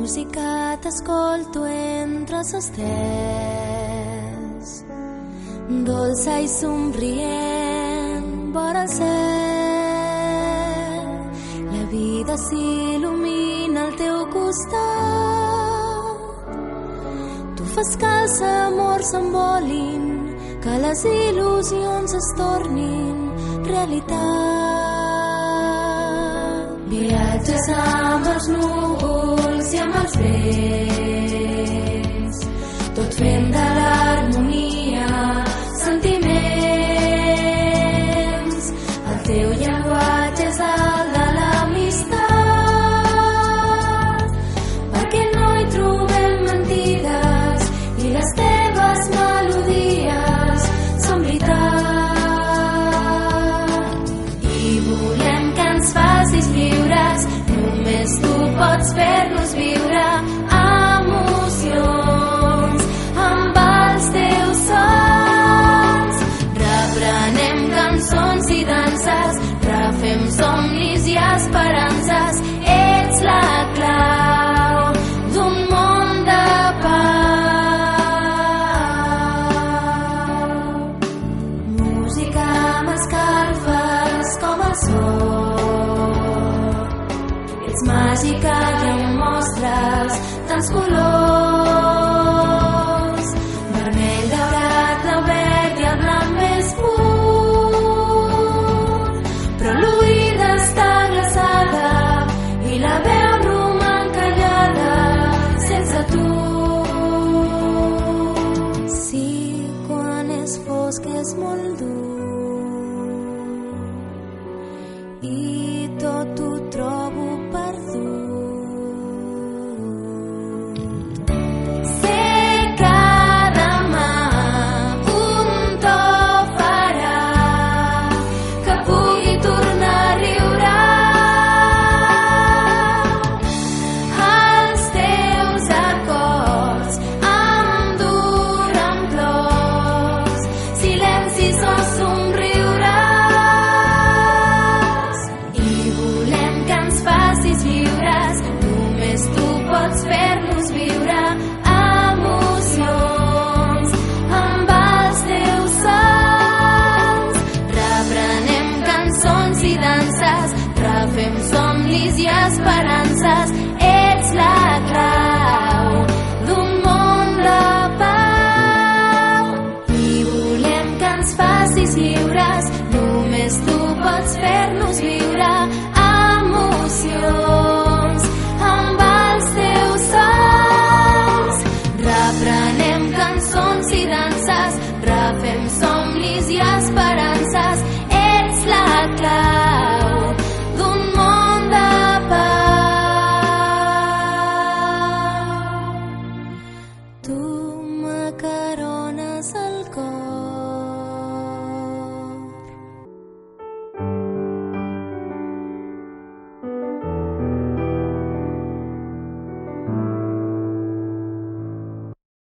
música t'escolto entre els estels, dolça i somrient vora el cel. La vida s'il·lumina al teu costat, tu fas que els amors s'envolin, que les il·lusions es tornin realitat. Viatges amb els núvols i amb els vents, tot fent de l'harmonia sentiments. El teu llenguatge és el de l'amistat, perquè no hi trobem mentides i les teves melodies són veritat. I volem que ens facis lliures, només tu pots fer-nos viure emocions amb els teus sons. Reprenem cançons i danses, refem somnis i esperances. Ets la clau d'un món de pau. Música m'escalfes com el sol, ets màgica i em mostres tants colors.